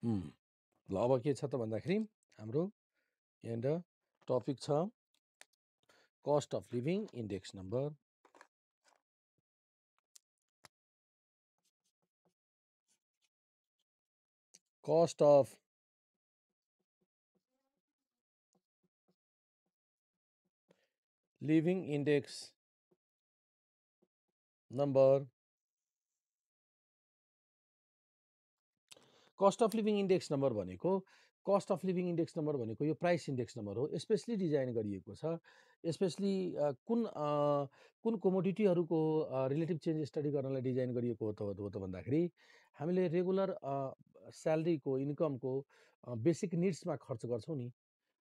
ल अब के छ त भन्दाखेरि हाम्रो यहाँनिर टपिक छ cost of living index number. Cost of living index number. Cost of living index number भनेको cost of living index number भनेको यो प्राइस इन्डेक्स नम्बर हो। स्पेसली डिजाइन गरिएको छ, स्पेसली कुन कमोडिटीहरूको रिलेटिभ चेन्ज स्टडी गर्नलाई डिजाइन गरिएको हो त भन्दाखेरि हामीले रेगुलर स्यालेरीको इन्कमको बेसिक निड्समा खर्च गर्छौँ नि।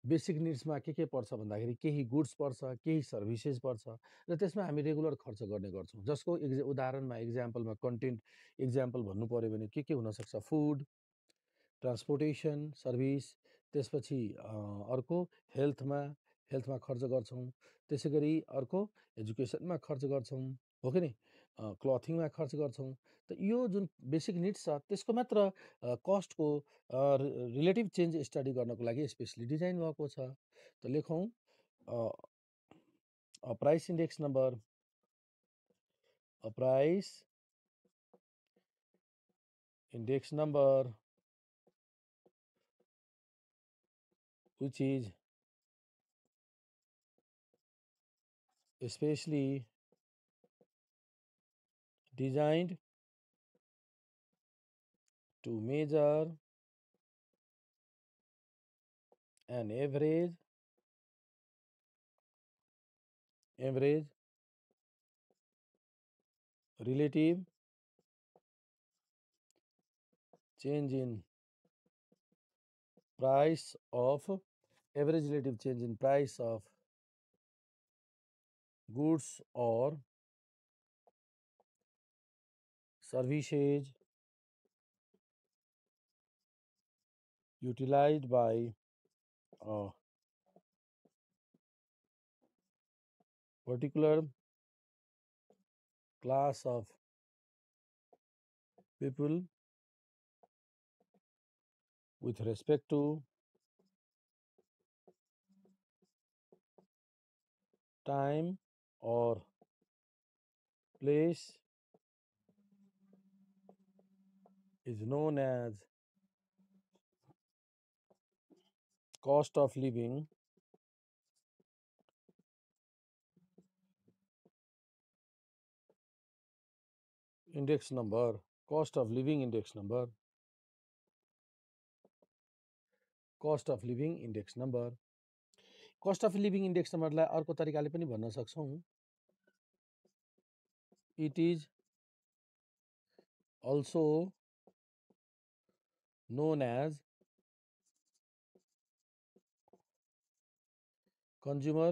बेसिक निड्समा के पर्छ भन्दाखेरि केही गुड्स पर्छ, केही सर्भिसेस पर्छ र त्यसमा हामी रेगुलर खर्च गर्ने गर्छौँ। जसको उदाहरणमा इक्जाम्पलमा कन्टेन्ट इक्जाम्पल भन्नु पऱ्यो भने के हुनसक्छ, फुड, ट्रान्सपोर्टेसन सर्भिस, त्यसपछि अर्को हेल्थमा खर्च गर्छौँ, त्यसै गरी अर्को एजुकेसनमा खर्च गर्छौँ, हो कि नै, क्लथिङमा खर्च गर्छौँ। त यो जुन बेसिक निड्स छ त्यसको मात्र कस्टको रिलेटिभ चेन्ज स्टडी गर्नको लागि स्पेसली डिजाइन भएको छ। त लेखौँ price index number, price index number which is especially designed to measure an average relative change in price of average relative change in price of goods or services utilized by a particular class of people with respect to time or place is known as cost of living index number. Cost of living index number, cost of living index number. Cost of living index नम्बरलाई अर्को तरिकाले पनि भन्न सक्छौँ, it is also known as consumer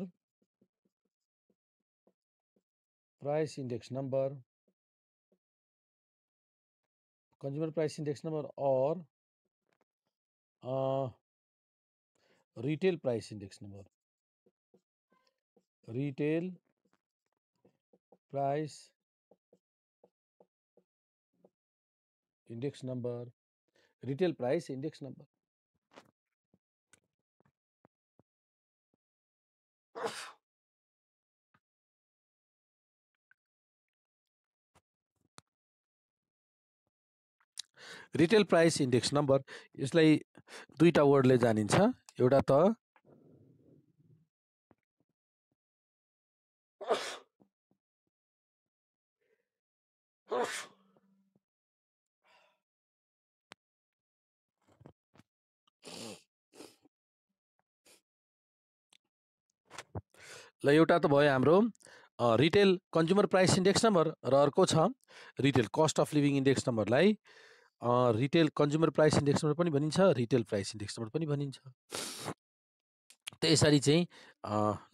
price index number, consumer price index number or retail price index number, retail price index number, retail price index number. Retail price index number, यसलाई दुईटा वर्डले जानिन्छ। एउटा त ल एउटा त भयो हाम्रो retail consumer price index number र अर्को छ retail cost of living index नम्बरलाई retail consumer price index number पनि भनिन्छ, रिटेल प्राइस इन्डेक्स नम्बर पनि भनिन्छ। त यसरी चाहिँ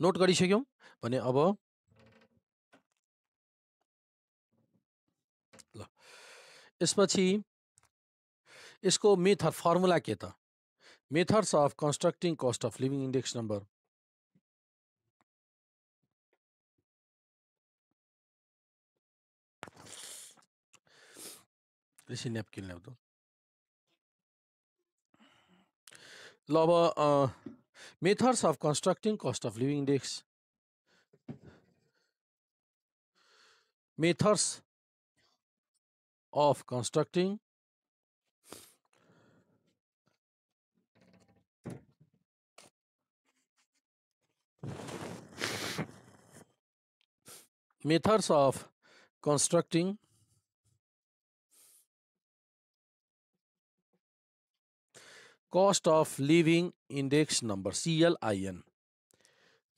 नोट गरिसक्यौँ भने अब ल यसपछि यसको मेथड फर्मुला के त, methods of constructing cost of living index number. Rishi napkin ल्याउँदो। ल अब methods of constructing cost of living index methods of constructing methods of constructing cost of living index number CLIN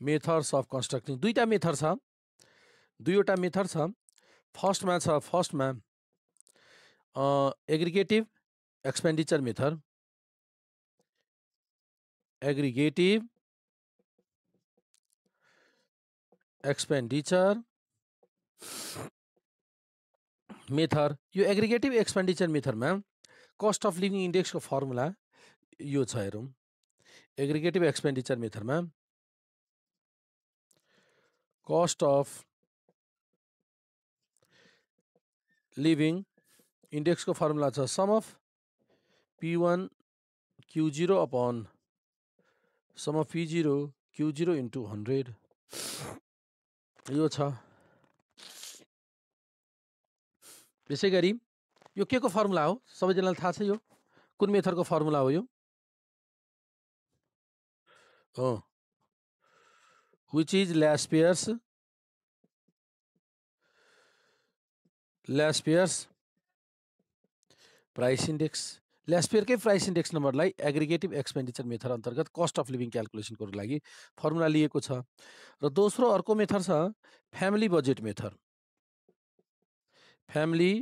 methods of constructing दुईटा method छ दुईवटा method छ फर्स्टमा aggregative expenditure method aggregative expenditure method यो aggregative expenditure मेथडमा cost of living इन्डेक्सको formula यो छ हेरौँ एग्रिगेटिभ एक्सपेन्डिचर मेथडमा कस्ट अफ लिभिङ इन्डेक्सको फर्मुला छ sum of P1 Q0 upon sum of P0 Q0 into 100 यो छ यसै गरी यो के को फर्मुला हो सबैजनालाई थाहा छ यो कुन मेथडको फर्मुला हो यो which is Laspier's price index ल्यास्पियरकै प्राइस इन्डेक्स नम्बरलाई एग्रिगेटिभ एक्सपेन्डिचर मेथड अन्तर्गत कस्ट अफ लिभिङ क्यालकुलेसनको लागि फर्मुला लिएको छ र दोस्रो अर्को मेथड छ family budget method family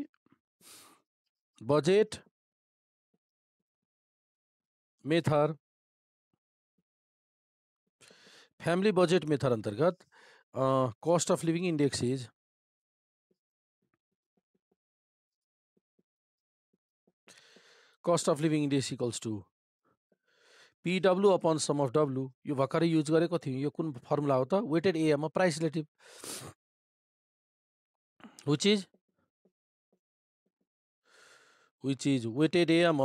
budget method अन्तर्गत cost of living index is cost of living index equals to PW upon sum of W यो भर्खरै युज गरेको थियौं यो कुन फर्मुला हो त weighted AM price relative which is weighted AM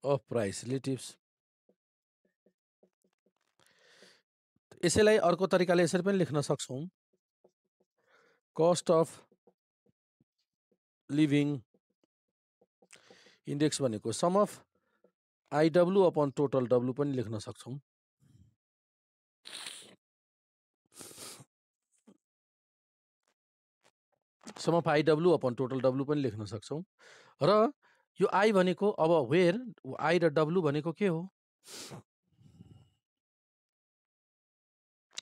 of price relatives यसैलाई अर्को तरिकाले यसरी पनि लेख्न सक्छौं कस्ट अफ लिभिङ इन्डेक्स भनेको sum of IW upon total W पनि लेख्न सक्छौं sum of IW upon total W पनि लेख्न सक्छौं र यो I भनेको अब वेयर I र W भनेको के हो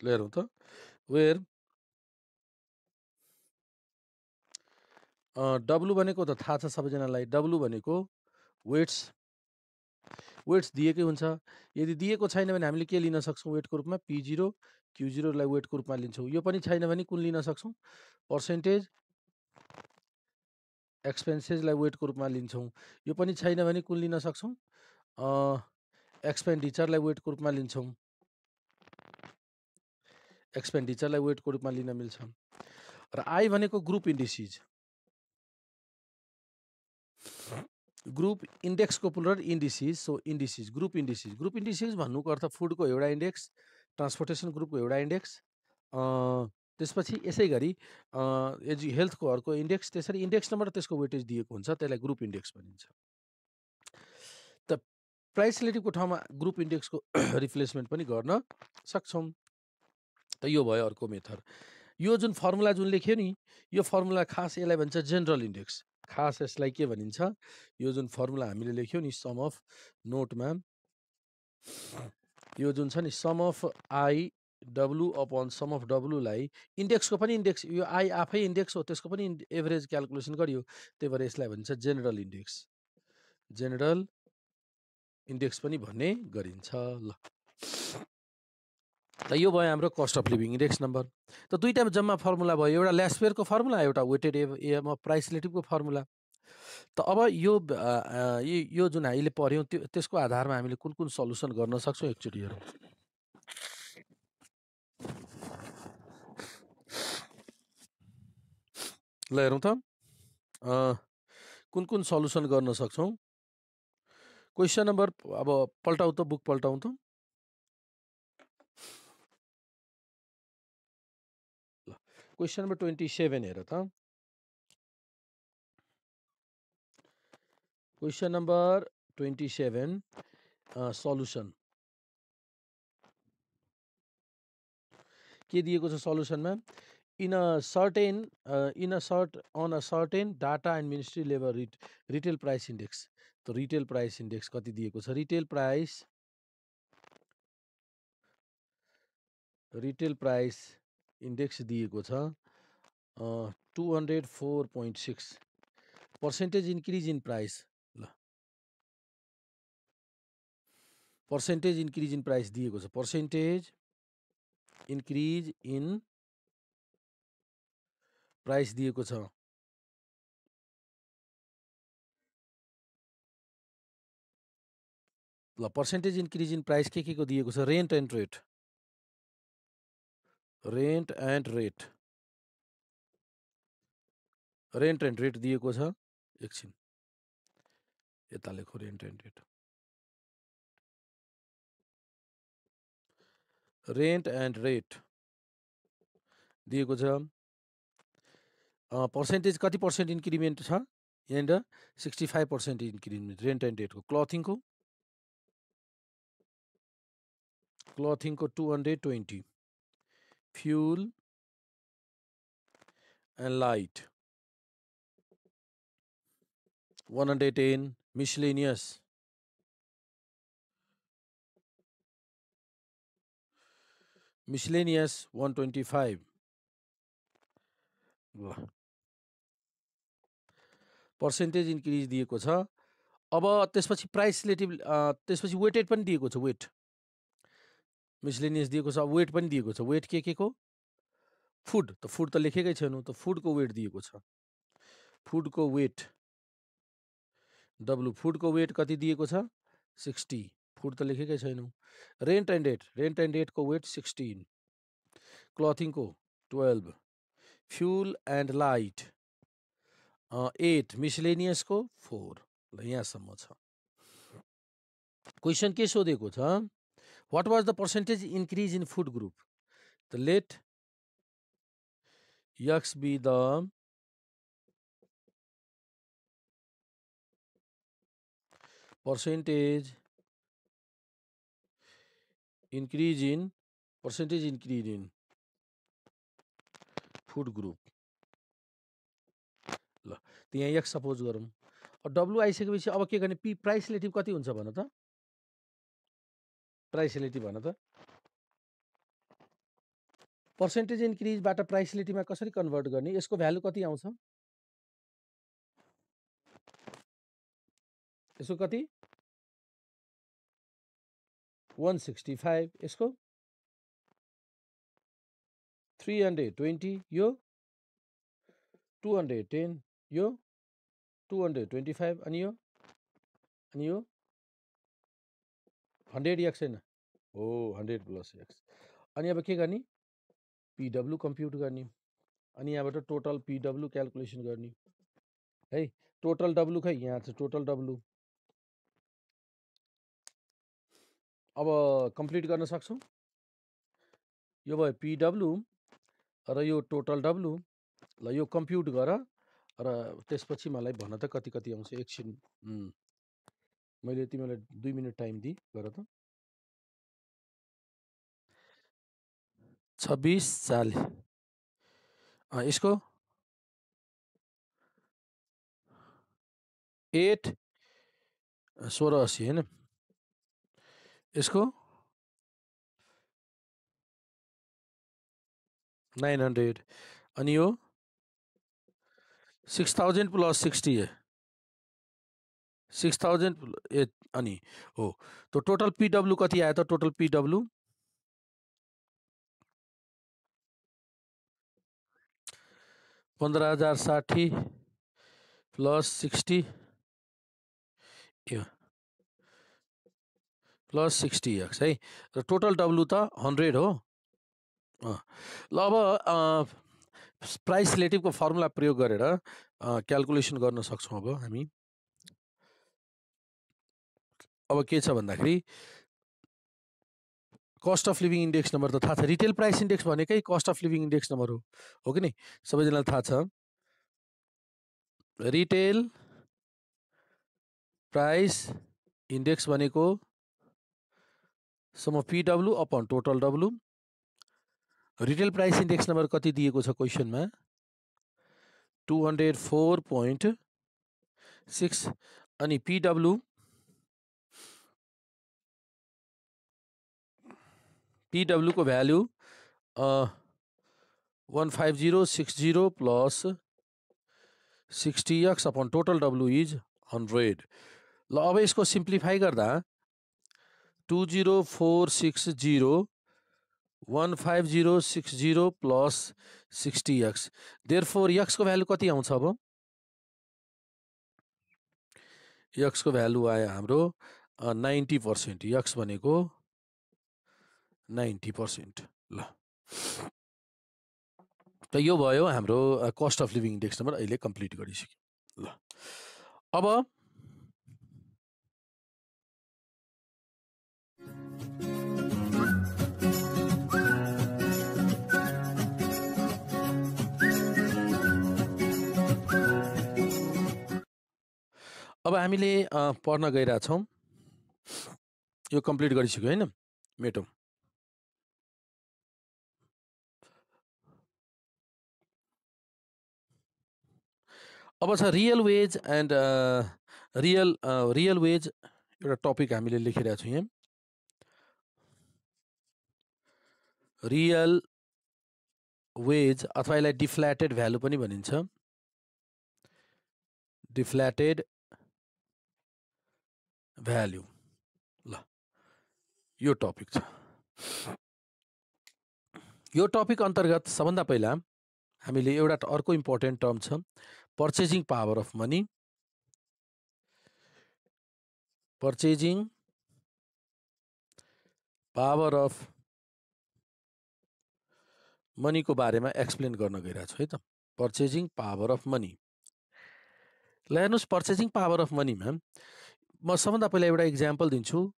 हेरौँ त वेयर W भनेको त थाहा छ सबैजनालाई W भनेको वेट्स दिएकै हुन्छ यदि दिएको छैन भने हामीले के लिन सक्छौं वेटको रूपमा P0 Q0 लाई वेटको रूपमा लिन्छौं यो पनि छैन भने कुन लिन सक्छौं पर्सेन्टेज एक्सपेन्सेस लाई वेटको रूपमा लिन्छौं यो पनि छैन भने कुन लिन सक्छौं एक्सपेन्डिचर लाई वेटको रूपमा लिन्छौं एक्सपेन्डिचर लाई वेटको रूपमा लिन मिल्छ र I भनेको ग्रुप इन्डिसेस ग्रुप इन्डेक्सको plural indices so indices group indices भन्नुको अर्थ फुडको एउटा इन्डेक्स ट्रान्सपोर्टेसन ग्रुपको एउटा इन्डेक्स त्यसपछि यसै गरी हेल्थको अर्को इन्डेक्स त्यसरी इन्डेक्स नम्बर त्यसको वेटेज दिएको हुन्छ त्यसलाई ग्रुप इन्डेक्स भनिन्छ त प्राइस रिलेटिभको ठाउँमा ग्रुप इन्डेक्सको रिप्लेसमेन्ट पनि गर्न सक्छौं त यो भयो अर्को मेथड यो जुन फर्मुला जुन लेख्यो नि यो फर्मुला खास यसलाई भन्छ जेनरल इन्डेक्स खास यसलाई के भनिन्छ यो जुन फर्मुला हामीले लेख्यौ नि सम अफ नोटमा यो जुन छ नि sum of IW upon sum of W लाई इन्डेक्सको पनि इन्डेक्स यो I आफै इन्डेक्स हो त्यसको पनि एभरेज क्यालकुलेसन गरियो त्यही भएर यसलाई भन्छ जेनरल इन्डेक्स पनि भन्ने गरिन्छ ल त यो भयो हाम्रो cost of living index number त दुईटा जम्मा फर्मुला भयो एउटा ल्यास्पियरको फर्मुला एउटा वेटेड एएम प्राइस रिलेटिभको फर्मुला त अब यो जुन हामीले पढ्यौं त्यसको आधारमा हामीले कुन कुन सल्युसन गर्न सक्छौं एकचोटि हेरौँ ल हेरौँ त कुन कुन सल्युसन गर्न सक्छौँ। क्वेसन नम्बर अब पल्टाउँ त, बुक पल्टाउँ त। ल क्वेसन नम्बर 27 हेर त। क्वेसन नम्बर 27 सल्युसन के दिएको छ सल्युसनमा? In a certain data and ministry level retail price index. त रिटेल प्राइस इन्डेक्स कति दिएको छ? रिटेल प्राइस इन्डेक्स दिएको छ 204.6। पर्सेन्टेज इन्क्रिज इन प्राइस, ल पर्सेन्टेज इन्क्रिज इन प्राइस दिएको छ। पर्सेन्टेज इन्क्रिज इन प्राइस दिएको छ। ल पर्सेन्टेज इन्क्रिज इन प्राइस के को दिएको छ? Rent and rate. Rent and rate दिएको छ। एकछिन यता लेखो, रेन्ट एन्ड रेट दिएको छ। पर्सेन्टेज कति पर्सेन्ट इन्क्रिमेन्ट छ? यहाँनिर 65% इन्क्रिमेन्ट रेन्ट एन्ड रेटको। क्लथिङको 220, फ्युल एन्ड लाइट 110, मिसलेनियस 125। ल पर्सेन्टेज इन्क्रिज दिएको छ। अब त्यसपछि प्राइस रिलेटिभ, त्यसपछि वेटेड पनि दिएको छ। वेट मिसलेनियस दिएको छ, वेट पनि दिएको छ। वेट के को? फुड त लेखेकै छैनौँ, त फुडको वेट दिएको छ। फुडको वेट डब्लु, फुडको वेट कति दिएको छ? 60। फुड त लेखेकै छैनौँ। रेन्ट एन्ड रेटको वेट 16, क्लथिङको 12, फ्युल एन्ड लाइट 8, मिसलेनियसको 4। ल यहाँसम्म छ। क्वेसन के सोधेको छ? What was the percentage increase in food group? त let x be the percentage increase in food group. ल त यहाँ एक्स सपोज गरौँ। डब्लु आइसकेपछि अब के गर्ने? पी प्राइस रिलेटिभ कति हुन्छ भन त? प्राइस रिलेटिभ भन त। पर्सेन्टेज इन्क्रिजबाट प्राइस रिलेटिभमा कसरी कन्भर्ट गर्ने? यसको भ्यालु कति आउँछ? यसको कति? 165। यसको 320, यो 210, यो 225, अनि यो 100 एक्स होइन हो, 100 प्लस एक्स। अनि अब के गर्ने? पिडब्लु कम्प्युट गर्ने। अनि यहाँबाट टोटल पिडब्लु क्यालकुलेसन गर्ने है। टोटल डब्लु खै यहाँ छ, टोटल डब्लु। अब कम्प्लिट गर्न सक्छौँ। यो भयो पिडब्लु र यो टोटल डब्लु। ल यो कम्प्युट गर र त्यसपछि मलाई भन त कति कति आउँछ। एकछिन मैले तिमीलाई 2 मिनट टाइम दिएँ, गर त। 26, 40। यसको 8, 1680 होइन। यसको 900। अनि यो 6000 प्लस 60 है, 6000 अनि हो। तो टोटल पिडब्लु कति आयो त? टोटल पिडब्लु 15060 प्लस 60 प्लस 60 एक्स है। र टोटल डब्लु त 100 हो। ल अब प्राइस रिलेटिभको फर्मुला प्रयोग गरेर क्याल्कुलेसन गर्न सक्छौँ। अब हामी अब के छ भन्दाखेरि cost of living index number त थाहा छ, रिटेल प्राइस इन्डेक्स भनेकै cost of living index number हो कि नि, सबैजनालाई थाहा छ। रिटेल प्राइस इन्डेक्स भनेको sum of PW upon total W. Retail price index number कति दिएको छ क्वेसनमा? 204.6 अनि पिडब्लु को value 15060 plus 60x upon total W is 100। ल अब यसको सिम्प्लिफाई गर्दा 20460 15060 प्लस 60x, देयरफोर x को भ्यालु कति आउँछ? अब x को भ्यालु आयो हाम्रो 90%। x भनेको 90%। ल त यो भयो हाम्रो cost of living index number, अहिले कम्प्लिट गरिसक्यो। ल अब हामीले पढ्न गइरहेछौँ। यो कम्प्लिट गरिसक्यो हैन, मेटौँ। अब छ real wage and real wage एउटा टपिक हामीले लेखिरहेको छौँ यहाँ। रियल वेज अथवा यसलाई डिफ्ल्याटेड भ्यालु पनि भनिन्छ। डिफ्ल्याटेड भ्यालु, ल यो टपिक छ। यो टपिक अन्तर्गत सबभन्दा पहिला हामीले एउटा अर्को इम्पोर्टेन्ट टर्म छ, purchasing power of money. Purchasing power of money को बारेमा एक्सप्लेन गर्न गइरहेको छु है त। पर्चेजिङ पावर अफ मनी, ल हेर्नुहोस्, पर्चेजिङ पावर अफ मनीमा म सबभन्दा पहिला एउटा इक्जाम्पल दिन्छु,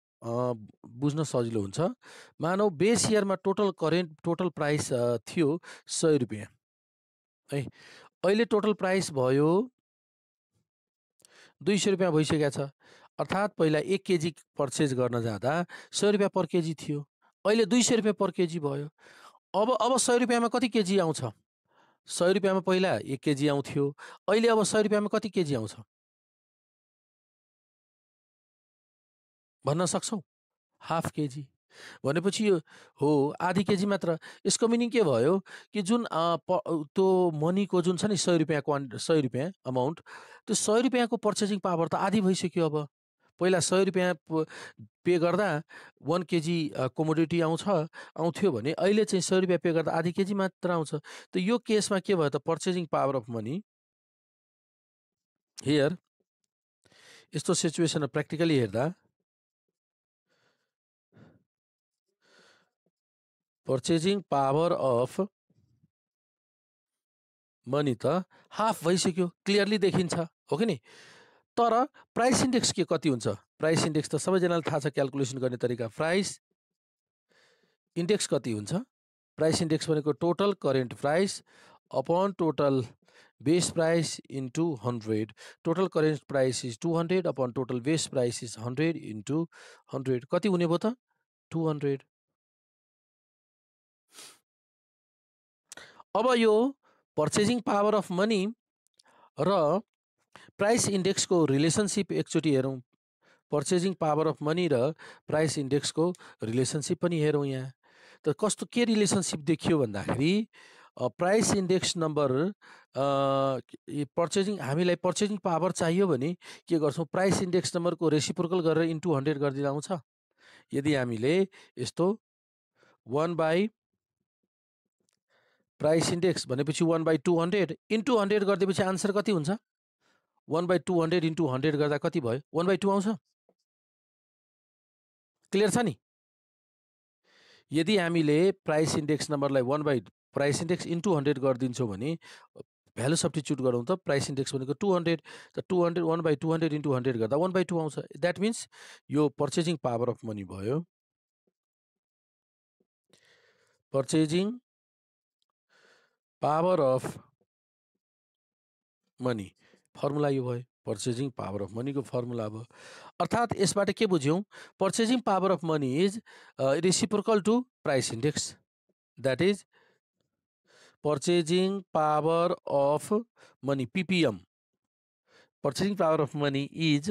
बुझ्न सजिलो हुन्छ। मानौ बेस इयरमा टोटल प्राइस थियो 100 रुपियाँ है, अहिले टोटल प्राइस भयो 200 रुपियाँ भइसकेको छ। अर्थात् पहिला 1 केजी पर्चेज गर्न जाँदा 100 रुपियाँ पर केजी थियो, अहिले 200 रुपियाँ पर केजी भयो। अब 100 रुपियाँमा कति केजी आउँछ? 100 रुपियाँमा पहिला 1 केजी आउँथ्यो, अहिले अब 100 रुपियाँमा कति केजी आउँछ भन्न सक्छौ? हाफ केजी भनेपछि यो हो आधी केजी मात्र। यसको मिनिङ के भयो कि जुन त्यो मनीको जुन छ नि 100 रुपियाँ अमाउन्ट, त्यो 100 रुपियाँको पर्चेजिङ पावर त आधी भइसक्यो। अब पहिला 100 रुपियाँ पे गर्दा 1 केजी कमोडिटी आउँथ्यो भने अहिले चाहिँ 100 रुपियाँ पे गर्दा आधी केजी मात्र आउँछ। त यो केसमा के भयो त, purchasing power of money here यस्तो सिचुएसन प्र्याक्टिकली हेर्दा पर्चेजिङ पावर अफ मनी त हाफ भइसक्यो, क्लियरली देखिन्छ हो कि नि। तर प्राइस इन्डेक्स के कति हुन्छ? प्राइस इन्डेक्स त सबैजनालाई थाहा छ क्याल्कुलेसन गर्ने तरिका। प्राइस इन्डेक्स कति हुन्छ? प्राइस इन्डेक्स भनेको total current price upon total base price into 100। Total current price is 200 upon total base price is 100 into 100, कति हुने भयो त? 200। अब यो पर्चेजिङ पावर अफ मनी र प्राइस इन्डेक्सको रिलेसनसिप एकचोटि हेरौँ। पर्चेजिङ पावर अफ मनी र प्राइस इन्डेक्सको रिलेसनसिप पनि हेरौँ। यहाँ त कस्तो के रिलेसनसिप देखियो भन्दाखेरि प्राइस इन्डेक्स नम्बर हामीलाई पर्चेजिङ पावर चाहियो भने के गर्छौँ? प्राइस इन्डेक्स नम्बरको रेसिप्रोकल गरेर इन्टु 100 गरिदिँदा आउँछ। यदि हामीले यस्तो 1/, प्राइस इन्डेक्स भनेपछि 1/200 इन्टु 100 गरिदिएपछि आन्सर कति हुन्छ? 1/200 इन्टु 100 गर्दा कति भयो? 1/2 आउँछ। क्लियर छ नि? यदि हामीले प्राइस इन्डेक्स नम्बरलाई प्राइस इन्डेक्स इन्टु 100 गरिदिन्छौँ भने भ्यालु सब्स्टिट्युट गरौँ त प्राइस इन्डेक्स भनेको 200 त 200 1/200 इन्टु 100 गर्दा 1/2 आउँछ द्याट मिन्स यो पर्चेजिङ पावर अफ मनी भयो purchasing power of money formula यो भयो पर्चेजिङ पावर अफ मनीको फर्मुला भयो अर्थात् यसबाट के बुझ्यौँ purchasing power of money is reciprocal to price index that is purchasing power of money PPM purchasing power of money is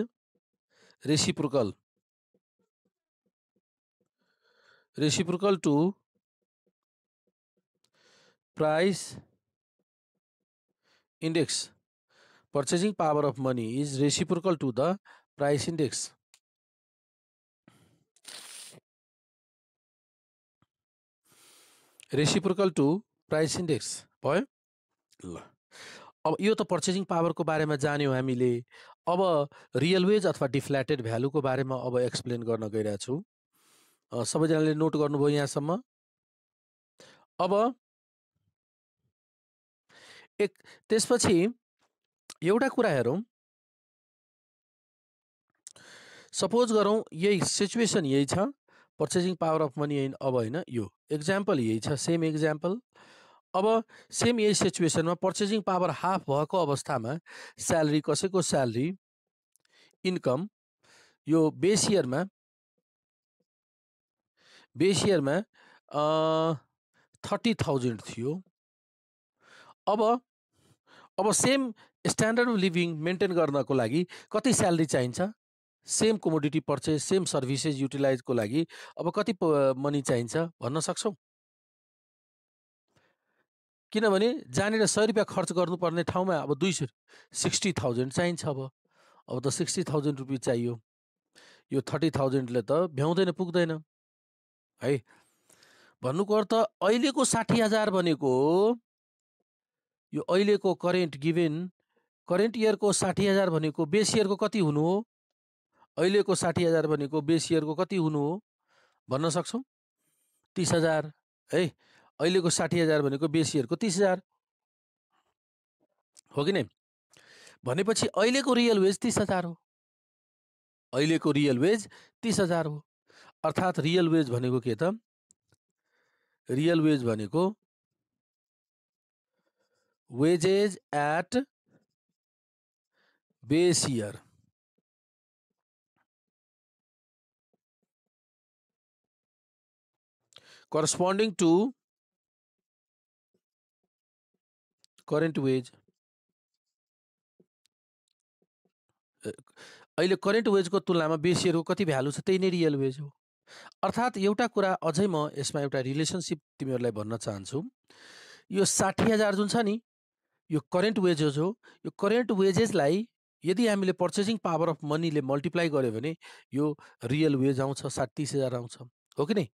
reciprocal to price index. Purchasing power of money is reciprocal to the price index. Reciprocal to price index. भयो ल अब यो त purchasing पावरको बारेमा जान्यौँ हामीले अब real wage अथवा डिफ्ल्याटेड भ्यालुको बारेमा अब एक्सप्लेन गर्न गइरहेको छु सबैजनाले नोट गर्नुभयो यहाँसम्म अब त्यसपछि एउटा कुरा हेरौँ सपोज गरौँ यही सिचुएसन यही छ पर्चेजिङ पावर अफ मनी अब होइन यो एक्जाम्पल यही छ सेम एक्जाम्पल अब सेम यही सिचुएसनमा पर्चेजिङ पावर हाफ भएको अवस्थामा स्यालेरी कसैको स्यालेरी इन्कम यो बेस इयरमा 30,000 थियो अब same standard of living maintain गर्नको लागि कति स्यालेरी चाहिन्छ same commodity purchase same services युटिलाइजको लागि अब कति मनी चाहिन्छ भन्न सक्छौँ किनभने जानेर 100 रुपियाँ खर्च गर्नुपर्ने ठाउँमा अब 60,000 चाहिन्छ अब त 60,000 रुपियाँ चाहियो यो 30,000ले त भ्याउँदैन पुग्दैन है भन्नुको अर्थ अहिलेको 60,000 भनेको यो अहिलेको करेन्ट इयरको 60,000 भनेको बेस इयरको कति हुनु हो अहिलेको 60,000 भनेको बेस इयरको कति हुनु हो भन्न सक्छौँ 30,000 है अहिलेको 60,000 भनेको बेस इयरको 30,000 हो कि नै भनेपछि अहिलेको रियल वेज 30,000 हो अहिलेको रियल वेज 30,000 हो अर्थात् रियल वेज भनेको के त रियल वेज भनेको wages at base year corresponding to current wage अहिले करेन्ट वेजको तुलनामा बेस इयरको कति भ्यालु छ त्यही नै रियल वेज हो अर्थात् एउटा कुरा अझै म यसमा एउटा रिलेसनसिप तिमीहरूलाई भन्न चाहन्छु यो 60,000 जुन छ नि यो करेन्ट वेजेस हो यो करेन्ट वेजेसलाई यदि हामीले पर्चेजिङ पावर अफ मनीले मल्टिप्लाई गर्यो भने यो रियल वेज आउँछ 30,000 आउँछ हो कि नै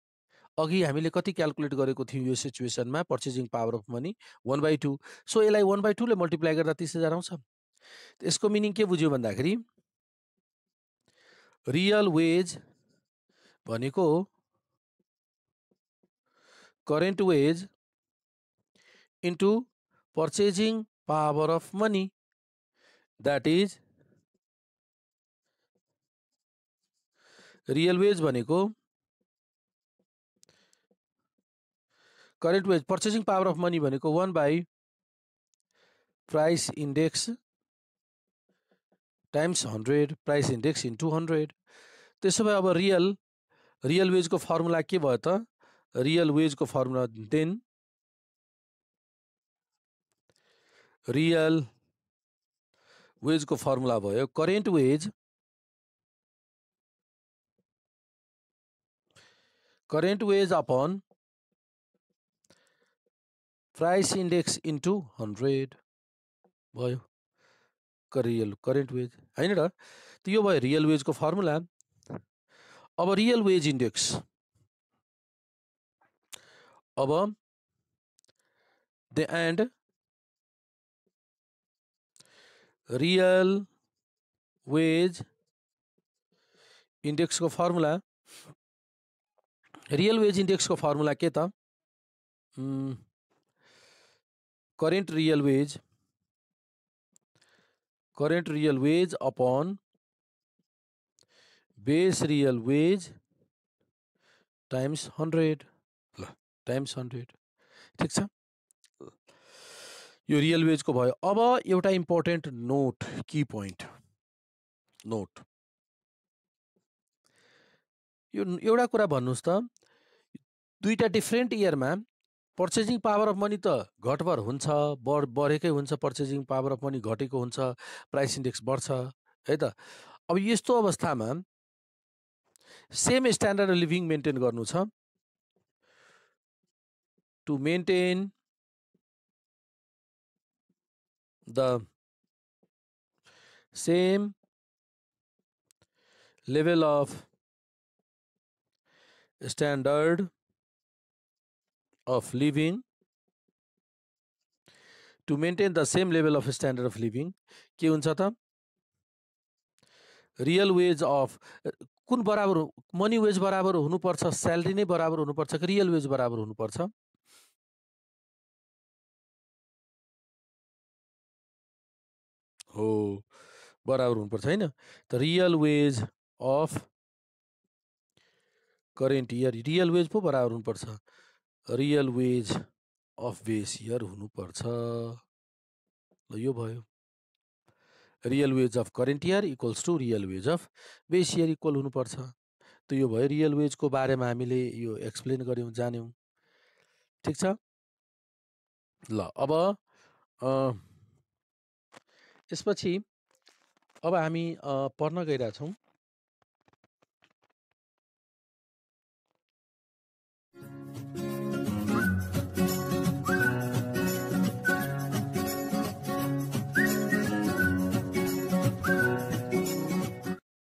अघि हामीले कति क्याल्कुलेट गरेको थियौँ यो सिचुएसनमा purchasing power of money 1/2 so यसलाई 1/2 ले मल्टिप्लाई गर्दा 30,000 आउँछ यसको मिनिङ के बुझ्यो भन्दाखेरि रियल वेज भनेको current wage into purchasing power of money that is real wage भनेको current wage purchasing power of money भनेको 1 price index times 100 price index into 100 त्यसो भए अब रियल वेजको फर्मुला के भयो त रियल वेजको फर्मुला देन रियल वेजको फर्मुला भयो current wage upon price index into 100 भयो करेन्ट वेज हैन र त यो भयो रियल वेजको फर्मुला अब रियल वेज इन्डेक्स अब द एन्ड रियल वेज इन्डेक्सको फर्मुला रियल वेज इन्डेक्सको फर्मुला के त current real wage upon base real wage times 100 ल टाइम्स 100 ठिक छ। यो रियल वेजको भयो। अब एउटा इम्पोर्टेन्ट नोट, की पोइन्ट नोट, यो एउटा कुरा भन्नुस् त, दुईटा डिफ्रेन्ट इयरमा पर्चेजिङ पावर अफ मनी त घटबढ हुन्छ, बढेकै हुन्छ, पर्चेजिङ पावर अफ मनी घटेको हुन्छ, प्राइस इन्डेक्स बढ्छ है त। अब यस्तो अवस्थामा same standard of living maintain गर्नु छ, to maintain the same level of standard of living, to maintain the same level of standard of living के हुन्छ त, रियल वेज अफ कुन बराबर, मनी वेज बराबर हुनुपर्छ, स्यालेरी नै बराबर हुनुपर्छ कि रियल वेज बराबर हुनुपर्छ? हो, बराबर हुनुपर्छ हैन। त real wage of current year, real wage पो बराबर हुनुपर्छ, real wage of base year हुनुपर्छ। ल यो भयो, real wage of current year equals to real wage of base year equal हुनुपर्छ। त यो भयो रियल वेजको बारेमा हामीले यो एक्सप्लेन गर्यौँ, जान्यौँ, ठिक छ। ल अब यसपछि अब हामी पढ्न गइरहेछौँ